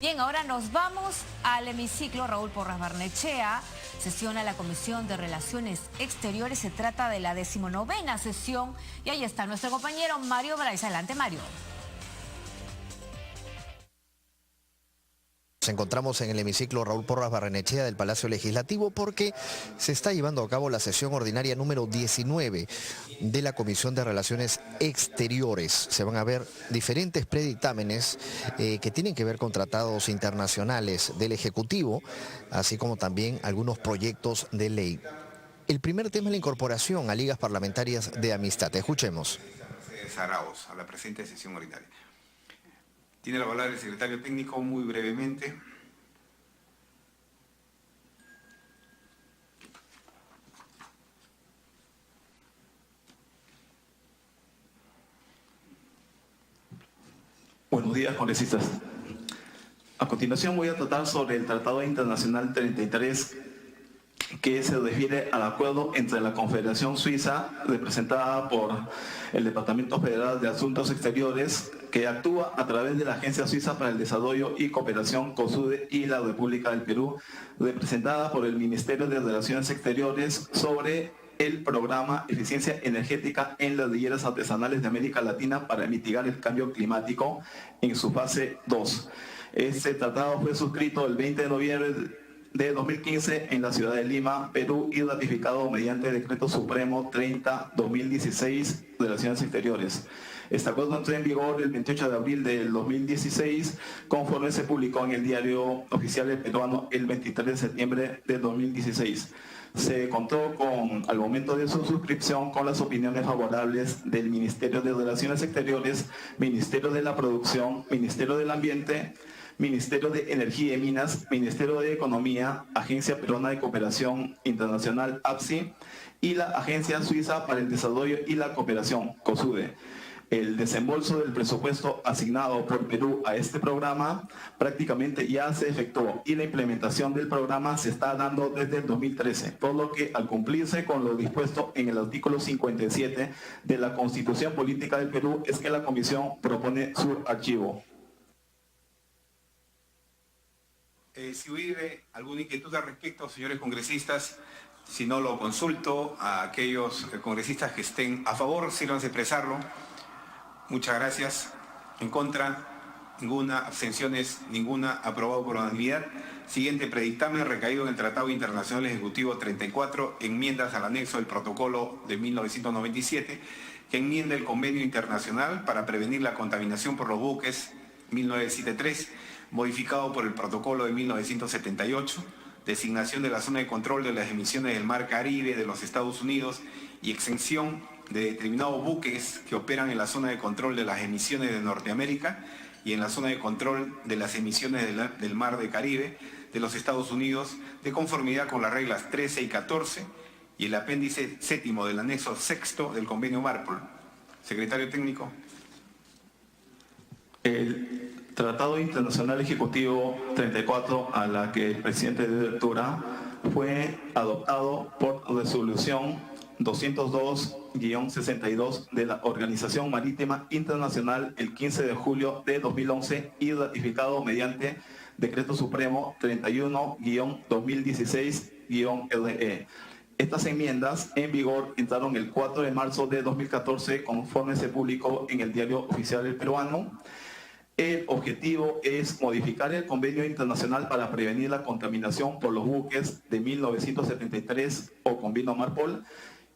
Bien, ahora nos vamos al hemiciclo. Raúl Porras Barnechea sesiona la Comisión de Relaciones Exteriores. Se trata de la 19ª sesión y ahí está nuestro compañero Mario Brais. Adelante, Mario. Nos encontramos en el hemiciclo Raúl Porras Barnechea del Palacio Legislativo porque se está llevando a cabo la sesión ordinaria número 19 de la Comisión de Relaciones Exteriores. Se van a ver diferentes predictámenes que tienen que ver con tratados internacionales del Ejecutivo, así como también algunos proyectos de ley. El primer tema es la incorporación a ligas parlamentarias de amistad. Escuchemos. Arauz, a la presente sesión ordinaria. Tiene la palabra el secretario técnico muy brevemente. Buenos días, congresistas. A continuación voy a tratar sobre el Tratado Internacional 33, que se refiere al acuerdo entre la Confederación Suiza, representada por el Departamento Federal de Asuntos Exteriores, que actúa a través de la Agencia Suiza para el Desarrollo y Cooperación COSUDE, y la República del Perú, representada por el Ministerio de Relaciones Exteriores, sobre el programa Eficiencia Energética en las Rilleras Artesanales de América Latina para mitigar el cambio climático en su fase 2. Este tratado fue suscrito el 20 de noviembre de 2015 en la ciudad de Lima, Perú, y ratificado mediante Decreto Supremo 30/2016 de Relaciones Exteriores. Este acuerdo entró en vigor el 28 de abril del 2016, conforme se publicó en el Diario Oficial del Peruano el 23 de septiembre de 2016. Se contó con, al momento de su suscripción, con las opiniones favorables del Ministerio de Relaciones Exteriores, Ministerio de la Producción, Ministerio del Ambiente, Ministerio de Energía y Minas, Ministerio de Economía, Agencia Peruana de Cooperación Internacional, APSI, y la Agencia Suiza para el Desarrollo y la Cooperación, COSUDE. El desembolso del presupuesto asignado por Perú a este programa prácticamente ya se efectuó, y la implementación del programa se está dando desde el 2013, por lo que, al cumplirse con lo dispuesto en el artículo 57 de la Constitución Política del Perú, es que la Comisión propone su archivo. Si hubiere alguna inquietud al respecto, señores congresistas, si no, lo consulto a aquellos congresistas que estén a favor, sírvanse expresarlo. Muchas gracias. En contra, ninguna. Abstenciones, ninguna. Aprobado por unanimidad. Siguiente predictamen, recaído en el Tratado Internacional Ejecutivo 34, enmiendas al anexo del protocolo de 1997, que enmienda el Convenio Internacional para prevenir la contaminación por los buques 1973, modificado por el protocolo de 1978, designación de la zona de control de las emisiones del Mar Caribe de los Estados Unidos y exención de determinados buques que operan en la zona de control de las emisiones de Norteamérica y en la zona de control de las emisiones del Mar de Caribe de los Estados Unidos, de conformidad con las reglas 13 y 14 y el apéndice 7º del anexo 6º del convenio MARPOL. Secretario técnico. El Tratado Internacional Ejecutivo 34, a la que el presidente de lectura, fue adoptado por resolución 202-62 de la Organización Marítima Internacional el 15 de julio de 2011 y ratificado mediante Decreto Supremo 31-2016-RE. Estas enmiendas en vigor entraron el 4 de marzo de 2014, conforme se publicó en el Diario Oficial del Peruano. El objetivo es modificar el Convenio Internacional para prevenir la contaminación por los buques de 1973 o Convenio MARPOL,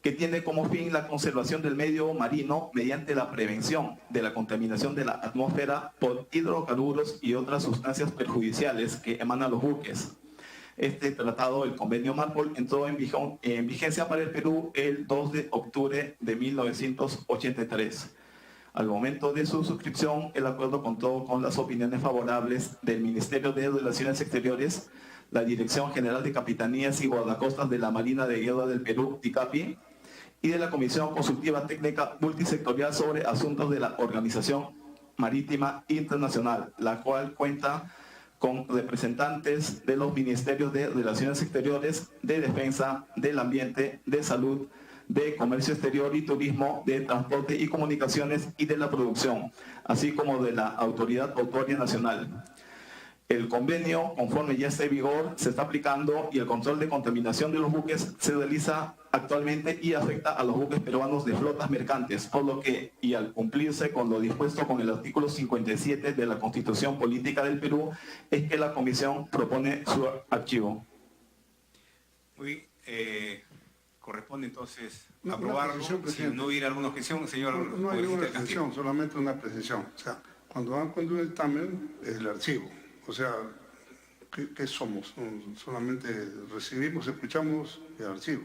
que tiene como fin la conservación del medio marino mediante la prevención de la contaminación de la atmósfera por hidrocarburos y otras sustancias perjudiciales que emanan los buques. Este tratado, el Convenio MARPOL, entró en vigencia para el Perú el 2 de octubre de 1983. Al momento de su suscripción, el acuerdo contó con las opiniones favorables del Ministerio de Relaciones Exteriores, la Dirección General de Capitanías y Guardacostas de la Marina de Guerra del Perú, DICAPI, y de la Comisión Consultiva Técnica Multisectorial sobre Asuntos de la Organización Marítima Internacional, la cual cuenta con representantes de los Ministerios de Relaciones Exteriores, de Defensa, del Ambiente, de Salud, de Comercio Exterior y Turismo, de Transporte y Comunicaciones y de la Producción, así como de la Autoridad Portuaria Nacional. El convenio, conforme ya está en vigor, se está aplicando y el control de contaminación de los buques se realiza actualmente y afecta a los buques peruanos de flotas mercantes, por lo que, y al cumplirse con lo dispuesto con el artículo 57 de la Constitución Política del Perú, es que la Comisión propone su archivo. Muy bien, corresponde entonces aprobarlo. Si no hubiera alguna objeción, señor. No hay ninguna objeción, solamente una precisión. O sea, cuando van con un dictamen, es el archivo. O sea, ¿qué somos? Solamente recibimos, escuchamos el archivo.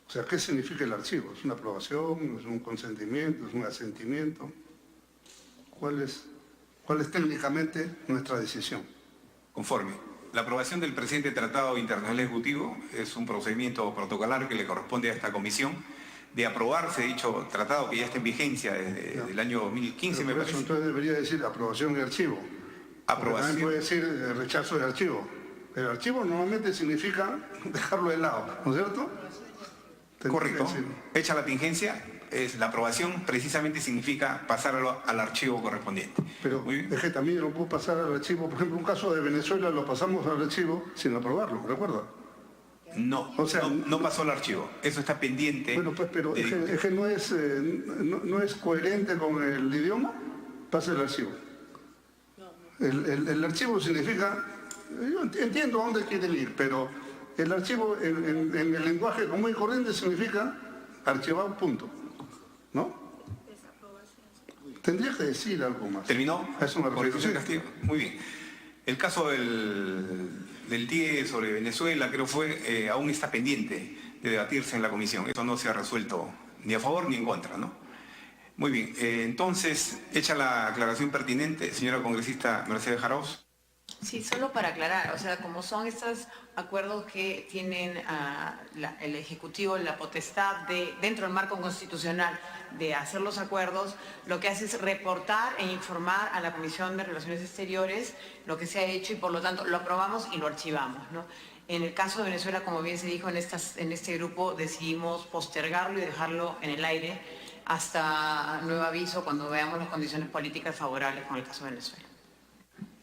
O sea, ¿qué significa el archivo? ¿Es una aprobación? ¿Es un consentimiento? ¿Es un asentimiento? ¿Cuál es técnicamente nuestra decisión? Conforme. La aprobación del presente Tratado Internacional Ejecutivo es un procedimiento protocolar que le corresponde a esta comisión de aprobarse dicho tratado que ya está en vigencia desde el año 2015, me parece. Entonces debería decir aprobación de archivo. Aprobación. También puede decir rechazo de archivo. El archivo normalmente significa dejarlo de lado, ¿no es cierto? Correcto. Hecha la tingencia, la aprobación precisamente significa pasarlo al archivo correspondiente. Pero es que también lo puedo pasar al archivo. Por ejemplo, un caso de Venezuela lo pasamos al archivo sin aprobarlo, ¿recuerda? No, o sea, no pasó al archivo. Eso está pendiente. Bueno, pues, pero es que no es coherente con el idioma. Pasa el archivo. El archivo significa, yo entiendo a dónde quieren ir, pero el archivo en el lenguaje común y corriente significa archivado, punto. ¿No? Tendría que decir algo más. ¿Terminó? Eso me refiero. Sí. Castillo. Muy bien. El caso del TIE sobre Venezuela, creo aún está pendiente de debatirse en la comisión. Eso no se ha resuelto ni a favor ni en contra, ¿no? Muy bien. Entonces, hecha la aclaración pertinente, señora congresista Mercedes Jarauz. Sí, solo para aclarar, o sea, como son estos acuerdos que tienen el Ejecutivo la potestad de, dentro del marco constitucional, de hacer los acuerdos, lo que hace es reportar e informar a la Comisión de Relaciones Exteriores lo que se ha hecho y por lo tanto lo aprobamos y lo archivamos, ¿no? En el caso de Venezuela, como bien se dijo, en este grupo decidimos postergarlo y dejarlo en el aire hasta nuevo aviso cuando veamos las condiciones políticas favorables con el caso de Venezuela.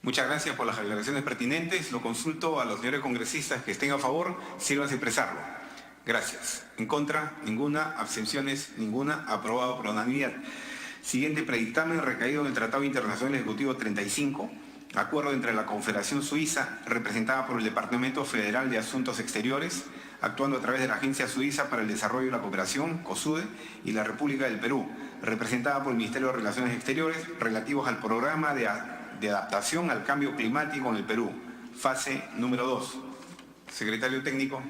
Muchas gracias por las aclaraciones pertinentes. Lo consulto a los señores congresistas que estén a favor, sírvanse a expresarlo. Gracias. En contra, ninguna. Abstenciones, ninguna. Aprobado por unanimidad. Siguiente predictamen recaído en el Tratado Internacional Ejecutivo 35, acuerdo entre la Confederación Suiza, representada por el Departamento Federal de Asuntos Exteriores, actuando a través de la Agencia Suiza para el Desarrollo y la Cooperación, COSUDE, y la República del Perú, representada por el Ministerio de Relaciones Exteriores, relativos al programa de adaptación al cambio climático en el Perú, fase número 2. Secretario Técnico.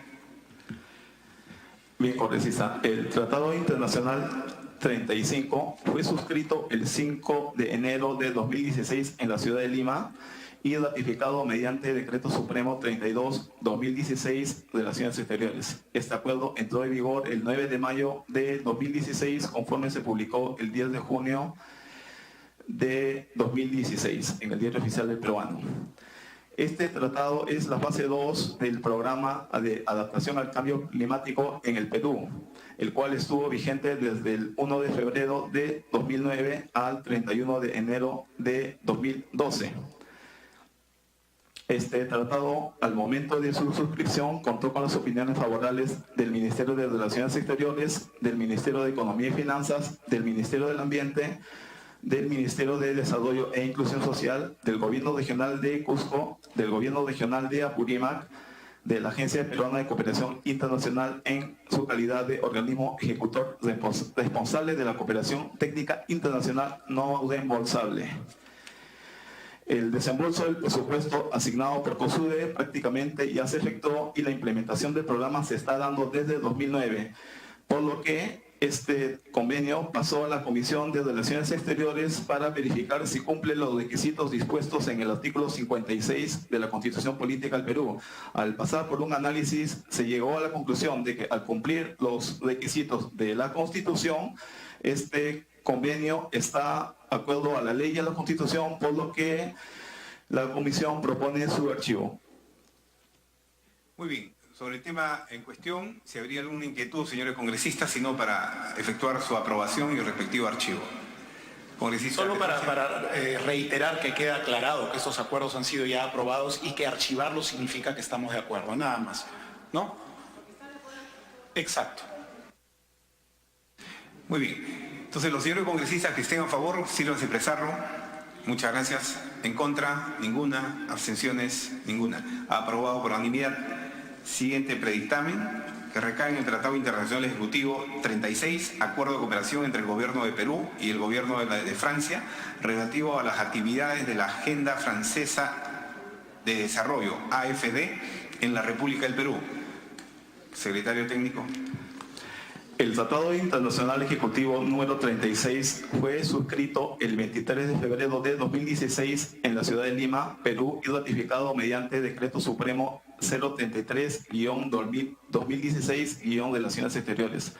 Bien, congresista. El Tratado Internacional 35 fue suscrito el 5 de enero de 2016 en la ciudad de Lima y ratificado mediante Decreto Supremo 32/2016, Relaciones Exteriores. Este acuerdo entró en vigor el 9 de mayo de 2016, conforme se publicó el 10 de junio de 2016 en el Diario Oficial del Peruano. Este tratado es la fase 2 del programa de adaptación al cambio climático en el Perú, el cual estuvo vigente desde el 1 de febrero de 2009 al 31 de enero de 2012. Este tratado, al momento de su suscripción, contó con las opiniones favorables del Ministerio de Relaciones Exteriores, del Ministerio de Economía y Finanzas, del Ministerio del Ambiente, del Ministerio de Desarrollo e Inclusión Social, del Gobierno Regional de Cusco, del Gobierno Regional de Apurímac, de la Agencia Peruana de Cooperación Internacional en su calidad de organismo ejecutor responsable de la cooperación técnica internacional no reembolsable. El desembolso del presupuesto asignado por COSUDE prácticamente ya se efectuó y la implementación del programa se está dando desde 2009, por lo que este convenio pasó a la Comisión de Relaciones Exteriores para verificar si cumple los requisitos dispuestos en el artículo 56 de la Constitución Política del Perú. Al pasar por un análisis, se llegó a la conclusión de que al cumplir los requisitos de la Constitución, este convenio está de acuerdo a la ley y a la Constitución, por lo que la Comisión propone su archivo. Muy bien. Sobre el tema en cuestión, si habría alguna inquietud, señores congresistas, sino para efectuar su aprobación y el respectivo archivo. congresista. Solo para reiterar que queda aclarado que estos acuerdos han sido ya aprobados y que archivarlos significa que estamos de acuerdo, nada más, ¿no? Exacto. Muy bien. Entonces, los señores congresistas que estén a favor, sírvanse a expresarlo. Muchas gracias. En contra, ninguna. Abstenciones, ninguna. Aprobado por unanimidad. Siguiente predictamen, que recae en el Tratado Internacional Ejecutivo 36, Acuerdo de Cooperación entre el Gobierno de Perú y el Gobierno de Francia, relativo a las actividades de la Agenda Francesa de Desarrollo, AFD, en la República del Perú. Secretario Técnico. El Tratado Internacional Ejecutivo número 36 fue suscrito el 23 de febrero de 2016 en la ciudad de Lima, Perú, y ratificado mediante Decreto Supremo 033-2016- de Relaciones Exteriores.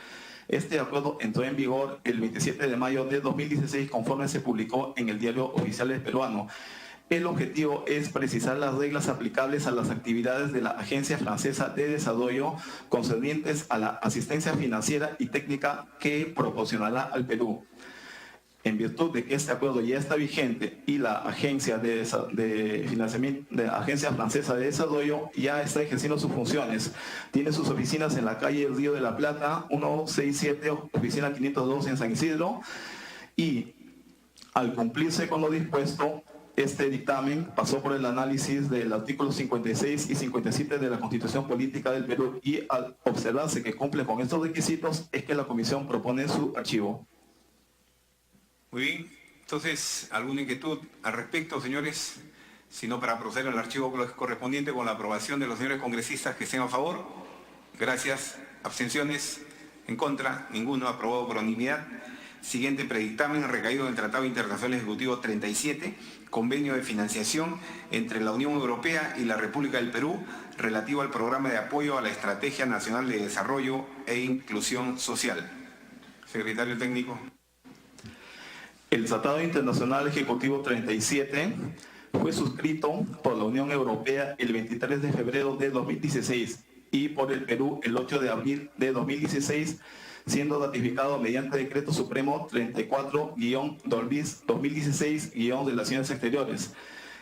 Este acuerdo entró en vigor el 27 de mayo de 2016 conforme se publicó en el Diario Oficial del Peruano. El objetivo es precisar las reglas aplicables a las actividades de la Agencia Francesa de Desarrollo concernientes a la asistencia financiera y técnica que proporcionará al Perú. En virtud de que este acuerdo ya está vigente y la Agencia de Financiamiento de la Agencia Francesa de Desarrollo ya está ejerciendo sus funciones. Tiene sus oficinas en la calle Río de la Plata, 167, oficina 502 en San Isidro, y al cumplirse con lo dispuesto, este dictamen pasó por el análisis del artículo 56 y 57 de la Constitución Política del Perú y al observarse que cumple con estos requisitos es que la Comisión propone su archivo. Muy bien. Entonces, ¿alguna inquietud al respecto, señores? Si no, para proceder al archivo correspondiente con la aprobación de los señores congresistas que estén a favor. Gracias. Abstenciones. En contra. Ninguno. Aprobado por unanimidad. Siguiente predictamen, recaído en el Tratado Internacional Ejecutivo 37, Convenio de Financiación entre la Unión Europea y la República del Perú, relativo al Programa de Apoyo a la Estrategia Nacional de Desarrollo e Inclusión Social. Secretario Técnico. El Tratado Internacional Ejecutivo 37 fue suscrito por la Unión Europea el 23 de febrero de 2016 y por el Perú el 8 de abril de 2016, siendo ratificado mediante Decreto Supremo 34-2016- de Relaciones Exteriores.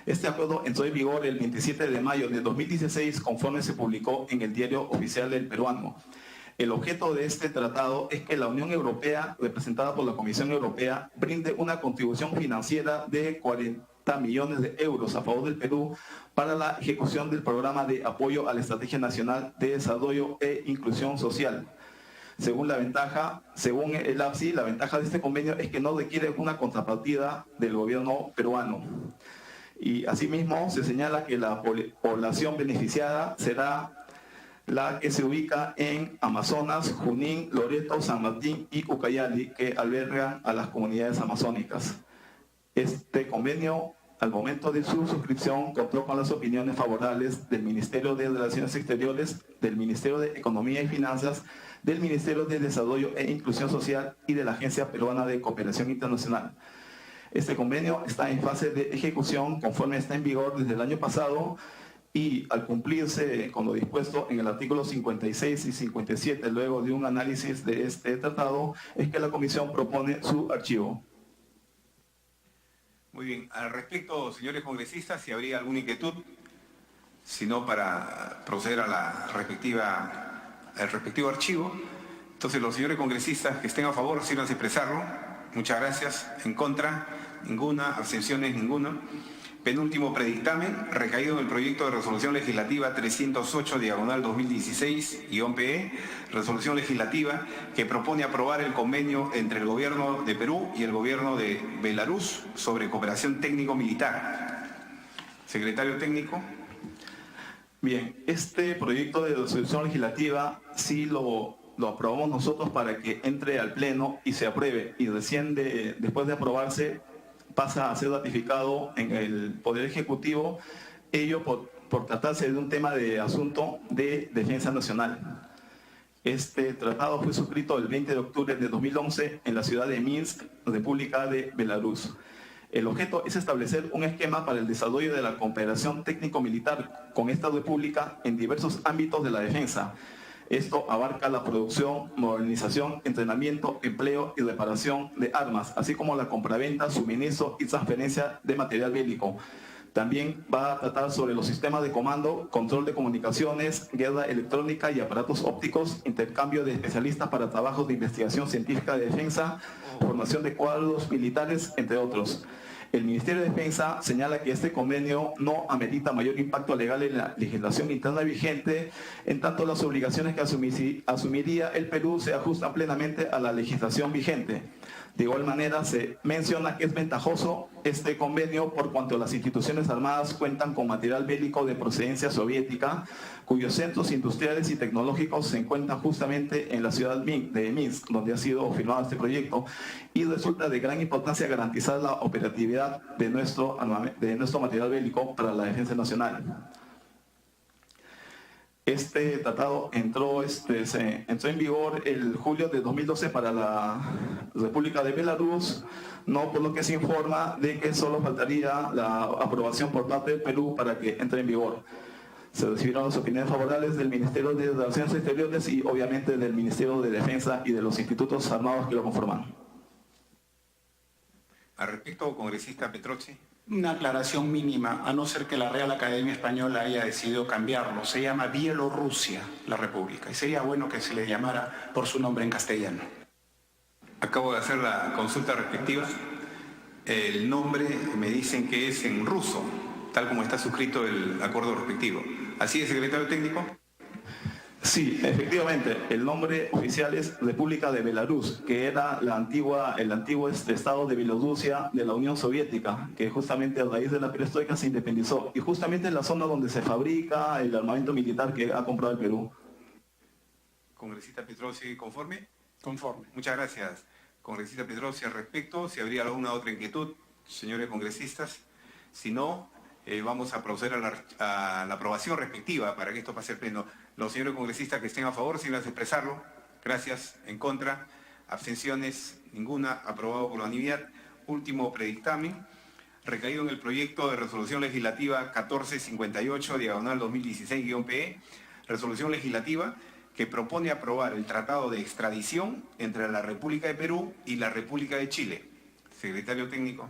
Este acuerdo entró en vigor el 27 de mayo de 2016 conforme se publicó en el Diario Oficial del Peruano. El objeto de este tratado es que la Unión Europea, representada por la Comisión Europea, brinde una contribución financiera de 40 millones de euros a favor del Perú para la ejecución del Programa de Apoyo a la Estrategia Nacional de Desarrollo e Inclusión Social. Según el APSI, la ventaja de este convenio es que no requiere una contrapartida del gobierno peruano. Y asimismo se señala que la población beneficiada será la que se ubica en Amazonas, Junín, Loreto, San Martín y Ucayali, que albergan a las comunidades amazónicas. Este convenio, al momento de su suscripción, contó con las opiniones favorables del Ministerio de Relaciones Exteriores, del Ministerio de Economía y Finanzas, del Ministerio de Desarrollo e Inclusión Social y de la Agencia Peruana de Cooperación Internacional. Este convenio está en fase de ejecución conforme está en vigor desde el año pasado y al cumplirse con lo dispuesto en el artículo 56 y 57, luego de un análisis de este tratado, es que la Comisión propone su archivo. Muy bien. Al respecto, señores congresistas, si habría alguna inquietud, si no, para proceder a la al respectivo archivo. Entonces, los señores congresistas que estén a favor, sírvanse a expresarlo. Muchas gracias. En contra, ninguna. Abstenciones, ninguna. Penúltimo predictamen, recaído en el proyecto de resolución legislativa 308/2016-PE, resolución legislativa que propone aprobar el convenio entre el Gobierno de Perú y el Gobierno de Belarus sobre cooperación técnico-militar. Secretario Técnico. Bien, este proyecto de resolución legislativa sí lo aprobamos nosotros para que entre al Pleno y se apruebe, y recién después de aprobarse pasa a ser ratificado en el Poder Ejecutivo, ello por tratarse de un tema de asunto de defensa nacional. Este tratado fue suscrito el 20 de octubre de 2011 en la ciudad de Minsk, República de Belarus. El objeto es establecer un esquema para el desarrollo de la cooperación técnico-militar con esta república en diversos ámbitos de la defensa. Esto abarca la producción, modernización, entrenamiento, empleo y reparación de armas, así como la compraventa, suministro y transferencia de material bélico. También va a tratar sobre los sistemas de comando, control de comunicaciones, guerra electrónica y aparatos ópticos, intercambio de especialistas para trabajos de investigación científica de defensa, formación de cuadros militares, entre otros. El Ministerio de Defensa señala que este convenio no amerita mayor impacto legal en la legislación interna vigente, en tanto las obligaciones que asumiría el Perú se ajustan plenamente a la legislación vigente. De igual manera, se menciona que es ventajoso este convenio por cuanto las instituciones armadas cuentan con material bélico de procedencia soviética, cuyos centros industriales y tecnológicos se encuentran justamente en la ciudad de Minsk, donde ha sido firmado este proyecto, y resulta de gran importancia garantizar la operatividad de nuestro material bélico para la defensa nacional. Este tratado entró en vigor el julio de 2012 para la República de Belarus, no por lo que se informa de que solo faltaría la aprobación por parte del Perú para que entre en vigor. Se recibieron las opiniones favorables del Ministerio de Relaciones Exteriores y obviamente del Ministerio de Defensa y de los institutos armados que lo conforman. Al respecto, congresista Petrozzi. Una aclaración mínima, a no ser que la Real Academia Española haya decidido cambiarlo. Se llama Bielorrusia, la República, y sería bueno que se le llamara por su nombre en castellano. Acabo de hacer la consulta respectiva. El nombre me dicen que es en ruso, tal como está suscrito el acuerdo respectivo. ¿Así es, secretario técnico? Sí, efectivamente, el nombre oficial es República de Belarus, que era el antiguo estado de Bielorrusia de la Unión Soviética, que justamente a raíz de la perestroika se independizó, y justamente en la zona donde se fabrica el armamento militar que ha comprado el Perú. Congresista Petrozzi, ¿conforme? Conforme. Muchas gracias, congresista Petrozzi. Al respecto, si habría alguna otra inquietud, señores congresistas, si no, vamos a proceder a la aprobación respectiva para que esto pase al pleno. Los señores congresistas que estén a favor, sin expresarlo. Gracias. En contra. Abstenciones. Ninguna. Aprobado por unanimidad. Último predictamen. Recaído en el proyecto de resolución legislativa 1458/2016-PE. Resolución legislativa que propone aprobar el tratado de extradición entre la República de Perú y la República de Chile. Secretario técnico.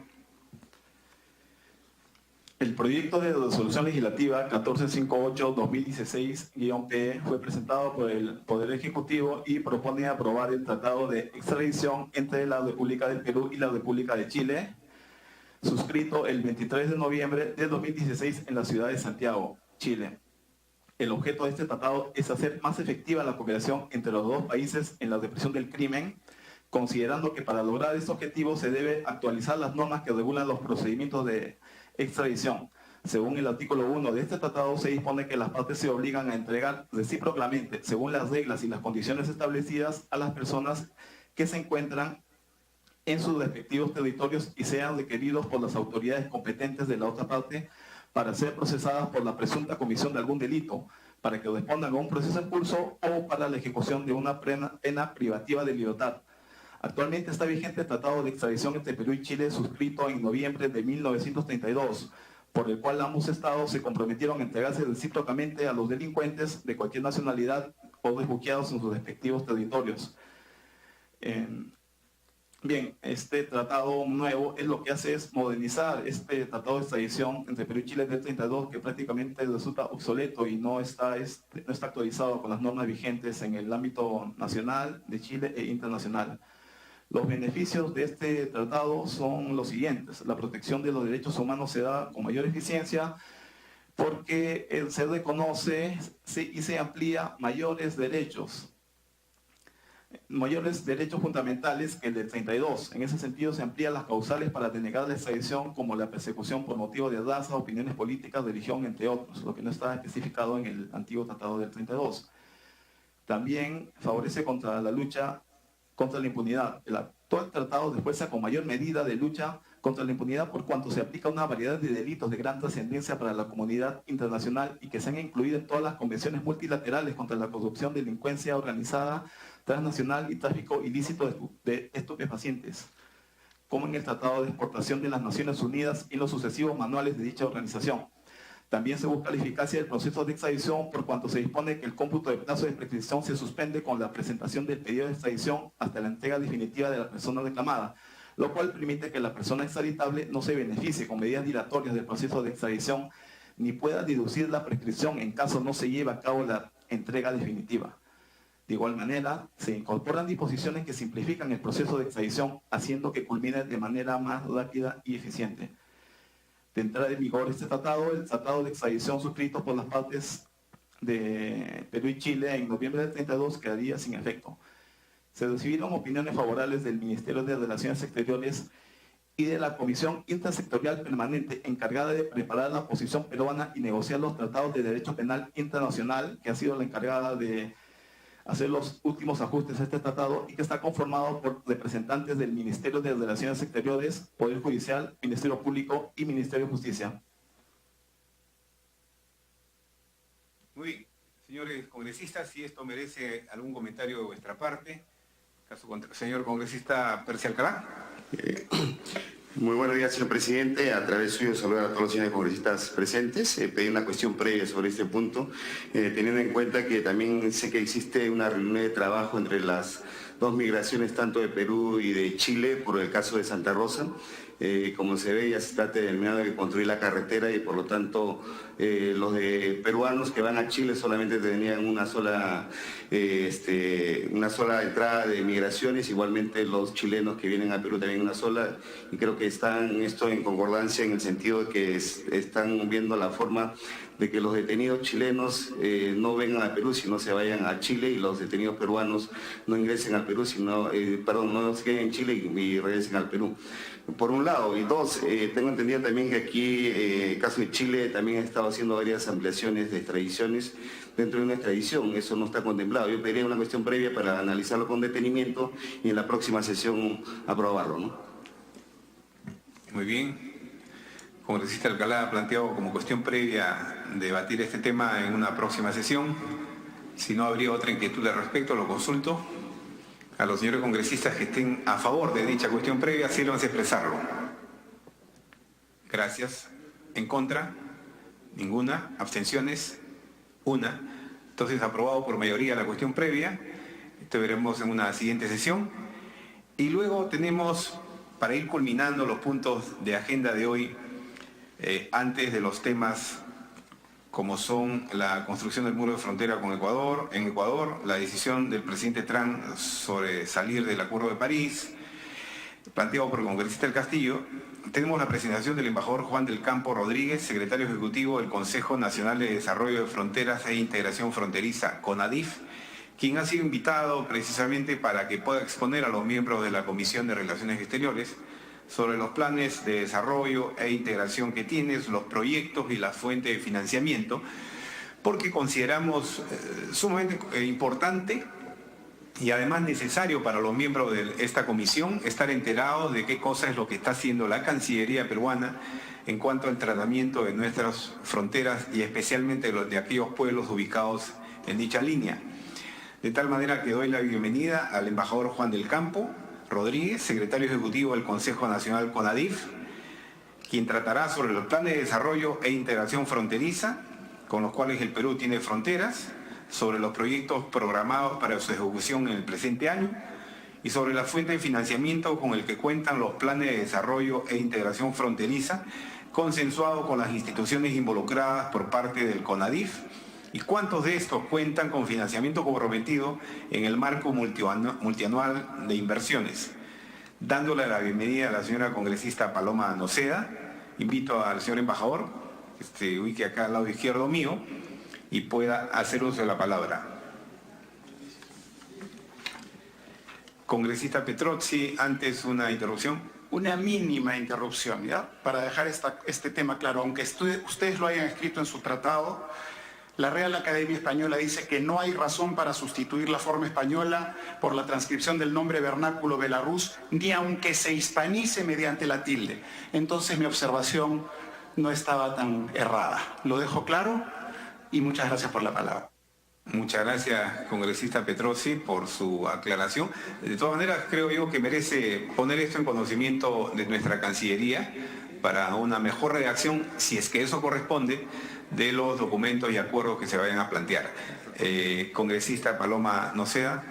El proyecto de resolución legislativa 1458/2016-PE fue presentado por el Poder Ejecutivo y propone aprobar el tratado de extradición entre la República del Perú y la República de Chile, suscrito el 23 de noviembre de 2016 en la ciudad de Santiago, Chile. El objeto de este tratado es hacer más efectiva la cooperación entre los dos países en la represión del crimen, considerando que para lograr este objetivo se debe actualizar las normas que regulan los procedimientos de extradición. Según el artículo 1 de este tratado, se dispone que las partes se obligan a entregar recíprocamente, según las reglas y las condiciones establecidas, a las personas que se encuentran en sus respectivos territorios y sean requeridos por las autoridades competentes de la otra parte para ser procesadas por la presunta comisión de algún delito, para que respondan a un proceso en curso o para la ejecución de una pena privativa de libertad. Actualmente está vigente el Tratado de Extradición entre Perú y Chile, suscrito en noviembre de 1932, por el cual ambos estados se comprometieron a entregarse recíprocamente a los delincuentes de cualquier nacionalidad o refugiados en sus respectivos territorios. Bien, este tratado nuevo es lo que hace es modernizar este tratado de extradición entre Perú y Chile del 32, que prácticamente resulta obsoleto y no está actualizado con las normas vigentes en el ámbito nacional de Chile e internacional. Los beneficios de este tratado son los siguientes. La protección de los derechos humanos se da con mayor eficiencia porque se reconoce y se amplía mayores derechos fundamentales que el del 32. En ese sentido se amplían las causales para denegar la extradición, como la persecución por motivo de raza, opiniones políticas, religión, entre otros, lo que no está especificado en el antiguo tratado del 32. También favorece contra la lucha contra la impunidad. El actual tratado después con mayor medida de lucha contra la impunidad por cuanto se aplica una variedad de delitos de gran trascendencia para la comunidad internacional y que se han incluido en todas las convenciones multilaterales contra la corrupción, delincuencia organizada, transnacional y tráfico ilícito de estupefacientes, como en el Tratado de Exportación de las Naciones Unidas y los sucesivos manuales de dicha organización. También se busca la eficacia del proceso de extradición por cuanto se dispone que el cómputo de plazo de prescripción se suspende con la presentación del pedido de extradición hasta la entrega definitiva de la persona reclamada, lo cual permite que la persona extraditable no se beneficie con medidas dilatorias del proceso de extradición ni pueda deducir la prescripción en caso no se lleve a cabo la entrega definitiva. De igual manera, se incorporan disposiciones que simplifican el proceso de extradición, haciendo que culmine de manera más rápida y eficiente. De entrada en vigor este tratado, el tratado de extradición suscrito por las partes de Perú y Chile en noviembre del 32 quedaría sin efecto. Se recibieron opiniones favorables del Ministerio de Relaciones Exteriores y de la Comisión Intersectorial Permanente encargada de preparar la posición peruana y negociar los tratados de derecho penal internacional, que ha sido la encargada de hacer los últimos ajustes a este tratado y que está conformado por representantes del Ministerio de Relaciones Exteriores, Poder Judicial, Ministerio Público y Ministerio de Justicia. Muy bien, señores congresistas, si esto merece algún comentario de vuestra parte. Señor congresista Percy Alcalá. Muy buenos días, señor presidente. A través suyo saludar a todos los señores congresistas presentes. Pedí una cuestión previa sobre este punto, teniendo en cuenta que también sé que existe una reunión de trabajo entre las dos migraciones, tanto de Perú y de Chile, por el caso de Santa Rosa. Como se ve, ya se está terminando de construir la carretera y por lo tanto los de peruanos que van a Chile solamente tenían una sola entrada de migraciones, igualmente los chilenos que vienen a Perú también una sola, y creo que están esto en concordancia en el sentido de que están viendo la forma de que los detenidos chilenos no vengan a Perú, sino se vayan a Chile, y los detenidos peruanos no ingresen al Perú, sino, no se queden en Chile y regresen al Perú. Por un lado. Y dos, tengo entendido también que aquí, el caso de Chile, también ha estado haciendo varias ampliaciones de extradiciones dentro de una extradición. Eso no está contemplado. Yo pediría una cuestión previa para analizarlo con detenimiento y en la próxima sesión aprobarlo, ¿no? Muy bien. Congresista Alcalá ha planteado como cuestión previa debatir este tema en una próxima sesión. Si no habría otra inquietud al respecto, lo consulto. A los señores congresistas que estén a favor de dicha cuestión previa, sírvanse a expresarlo. Gracias. ¿En contra? Ninguna. ¿Abstenciones? Una. Entonces, aprobado por mayoría la cuestión previa. Esto veremos en una siguiente sesión. Y luego tenemos, para ir culminando los puntos de agenda de hoy, antes de los temas como son la construcción del muro de frontera con Ecuador, en Ecuador, la decisión del presidente Trump sobre salir del Acuerdo de París, planteado por el congresista del Castillo, tenemos la presentación del embajador Juan del Campo Rodríguez, secretario ejecutivo del Consejo Nacional de Desarrollo de Fronteras e Integración Fronteriza, CONADIF, quien ha sido invitado precisamente para que pueda exponer a los miembros de la Comisión de Relaciones Exteriores sobre los planes de desarrollo e integración que tienes, los proyectos y la fuente de financiamiento, porque consideramos sumamente importante y además necesario para los miembros de esta comisión estar enterados de qué cosa es lo que está haciendo la Cancillería peruana en cuanto al tratamiento de nuestras fronteras y especialmente de aquellos pueblos ubicados en dicha línea. De tal manera que doy la bienvenida al embajador Juan del Campo Rodríguez, secretario ejecutivo del Consejo Nacional CONADIF, quien tratará sobre los planes de desarrollo e integración fronteriza con los cuales el Perú tiene fronteras, sobre los proyectos programados para su ejecución en el presente año y sobre la fuente de financiamiento con el que cuentan los planes de desarrollo e integración fronteriza consensuados con las instituciones involucradas por parte del CONADIF y cuántos de estos cuentan con financiamiento comprometido en el marco multianual de inversiones. Dándole la bienvenida a la señora congresista Paloma Noceda, invito al señor embajador que se ubique acá al lado izquierdo mío y pueda hacer uso de la palabra. Congresista Petrozzi, antes una interrupción. Una mínima interrupción, ¿ya? Para dejar este tema claro, aunque ustedes lo hayan escrito en su tratado, la Real Academia Española dice que no hay razón para sustituir la forma española por la transcripción del nombre vernáculo Belarus, ni aunque se hispanice mediante la tilde. Entonces mi observación no estaba tan errada. Lo dejo claro y muchas gracias por la palabra. Muchas gracias, congresista Petrozzi, por su aclaración. De todas maneras, creo yo que merece poner esto en conocimiento de nuestra Cancillería para una mejor redacción, si es que eso corresponde, de los documentos y acuerdos que se vayan a plantear. Congresista Paloma Noceda.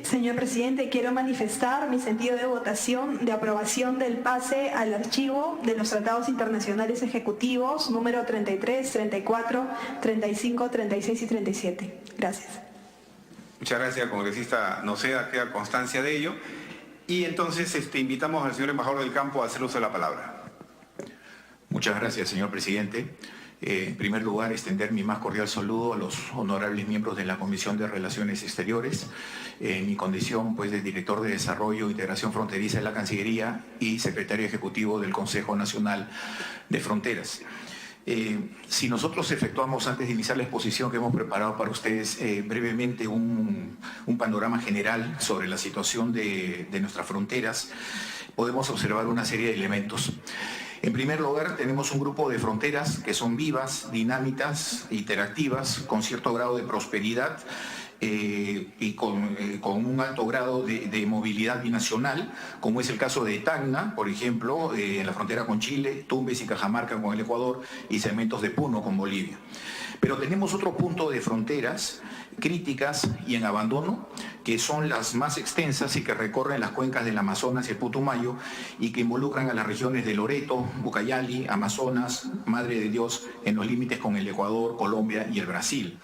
Señor presidente, quiero manifestar mi sentido de votación de aprobación del pase al archivo de los tratados internacionales ejecutivos número 33, 34, 35, 36 y 37. Gracias. Muchas gracias, congresista Noceda, queda constancia de ello. Y entonces invitamos al señor embajador del campo a hacer uso de la palabra. Muchas gracias, señor presidente. En primer lugar, extender mi más cordial saludo a los honorables miembros de la Comisión de Relaciones Exteriores, en mi condición pues, de Director de Desarrollo e Integración Fronteriza de la Cancillería y Secretario Ejecutivo del Consejo Nacional de Fronteras. Si nosotros efectuamos, antes de iniciar la exposición que hemos preparado para ustedes, brevemente un panorama general sobre la situación de nuestras fronteras, podemos observar una serie de elementos. En primer lugar, tenemos un grupo de fronteras que son vivas, dinámicas, interactivas, con cierto grado de prosperidad y con un alto grado de movilidad binacional, como es el caso de Tacna, por ejemplo, en la frontera con Chile, Tumbes y Cajamarca con el Ecuador y segmentos de Puno con Bolivia. Pero tenemos otro punto de fronteras críticas y en abandono, que son las más extensas y que recorren las cuencas del Amazonas y el Putumayo y que involucran a las regiones de Loreto, Ucayali, Amazonas, Madre de Dios, en los límites con el Ecuador, Colombia y el Brasil.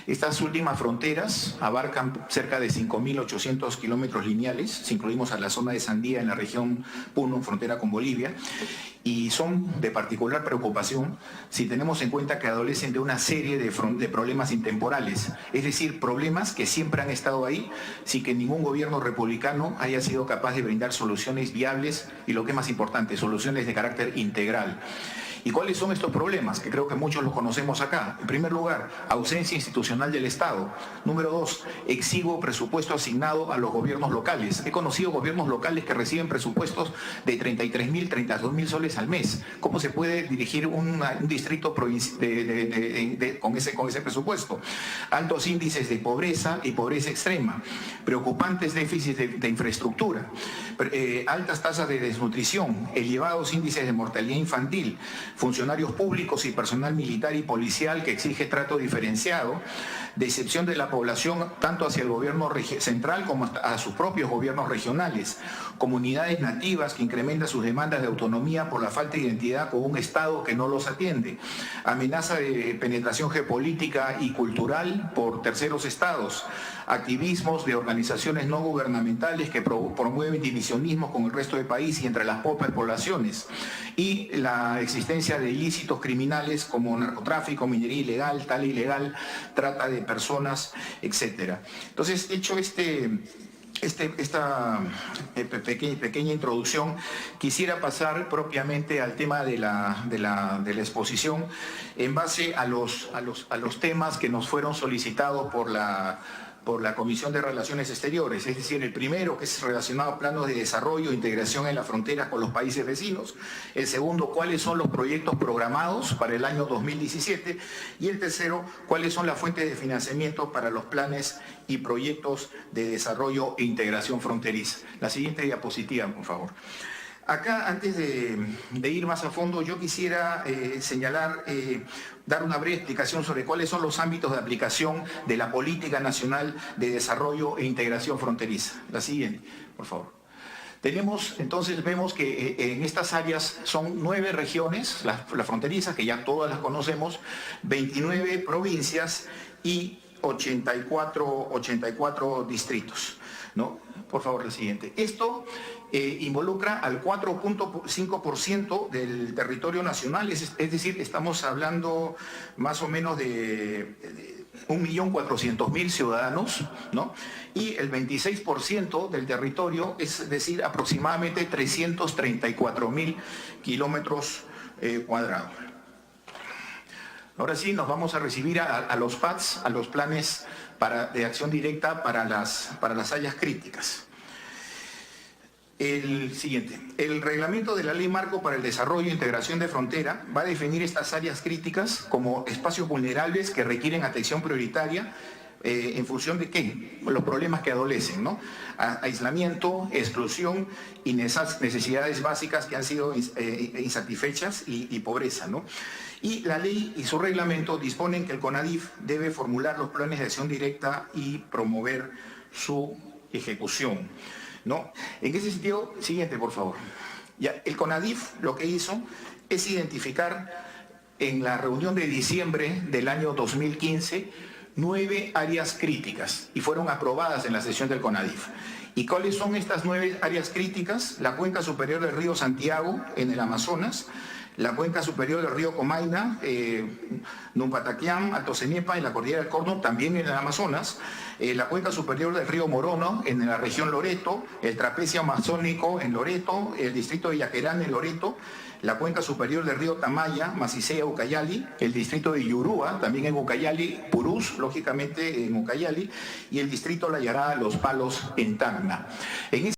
Estas últimas fronteras abarcan cerca de 5.800 kilómetros lineales, si incluimos a la zona de Sandía en la región Puno, frontera con Bolivia, y son de particular preocupación si tenemos en cuenta que adolecen de una serie de problemas intemporales, es decir, problemas que siempre han estado ahí, sin que ningún gobierno republicano haya sido capaz de brindar soluciones viables y, lo que es más importante, soluciones de carácter integral. ¿Y cuáles son estos problemas? Que creo que muchos los conocemos acá. En primer lugar, ausencia institucional del Estado. Número 2, exiguo presupuesto asignado a los gobiernos locales. He conocido gobiernos locales que reciben presupuestos de 33.000, 32.000 soles al mes. ¿Cómo se puede dirigir un distrito con ese presupuesto? Altos índices de pobreza y pobreza extrema. Preocupantes déficits de infraestructura. Altas tasas de desnutrición. Elevados índices de mortalidad infantil. Funcionarios públicos y personal militar y policial que exige trato diferenciado, decepción de la población tanto hacia el gobierno central como a sus propios gobiernos regionales, comunidades nativas que incrementan sus demandas de autonomía por la falta de identidad con un Estado que no los atiende, amenaza de penetración geopolítica y cultural por terceros estados, activismos de organizaciones no gubernamentales que promueven divisionismo con el resto del país y entre las propias poblaciones, y la existencia de ilícitos criminales como narcotráfico, minería ilegal, tala ilegal, trata de personas, etc. Entonces, hecho esta pequeña introducción, quisiera pasar propiamente al tema de la exposición en base a los temas que nos fueron solicitados por la Comisión de Relaciones Exteriores, es decir, el primero, que es relacionado a planos de desarrollo e integración en las fronteras con los países vecinos, el segundo, cuáles son los proyectos programados para el año 2017, y el tercero, cuáles son las fuentes de financiamiento para los planes y proyectos de desarrollo e integración fronteriza. La siguiente diapositiva, por favor. Acá, antes de ir más a fondo, yo quisiera dar una breve explicación sobre cuáles son los ámbitos de aplicación de la Política Nacional de Desarrollo e Integración Fronteriza. La siguiente, por favor. Vemos que en estas áreas son 9 regiones, las fronterizas, que ya todas las conocemos, 29 provincias y 84 distritos, ¿no? Por favor, la siguiente. Esto involucra al 4.5% del territorio nacional, es decir, estamos hablando más o menos de 1.400.000 ciudadanos, ¿no? Y el 26% del territorio, es decir, aproximadamente 334.000 kilómetros cuadrados. Ahora sí, nos vamos a recibir a los PADs, a los planes de acción directa para las áreas críticas. El siguiente. El reglamento de la Ley Marco para el Desarrollo e Integración de Frontera va a definir estas áreas críticas como espacios vulnerables que requieren atención prioritaria ¿En función de qué? Los problemas que adolecen, ¿no? Aislamiento, exclusión y necesidades básicas que han sido insatisfechas y pobreza, ¿no? Y la ley y su reglamento disponen que el CONADIF debe formular los planes de acción directa y promover su ejecución, ¿no? En ese sentido, siguiente, por favor. Ya, el CONADIF lo que hizo es identificar en la reunión de diciembre del año 2015 9 áreas críticas y fueron aprobadas en la sesión del CONADIF. ¿Y cuáles son estas 9 áreas críticas? La cuenca superior del río Santiago en el Amazonas, la cuenca superior del río Comaina, Numpataquián, Alto Cenepa, en la cordillera del Corno, también en el Amazonas, la cuenca superior del río Morono en la región Loreto, el trapecio amazónico en Loreto, el distrito de Yaquerán en Loreto, la cuenca superior del río Tamaya, Macicea, Ucayali, el distrito de Yurúa, también en Ucayali, Purús, lógicamente en Ucayali, y el distrito La Yará, Los Palos, en Tacna.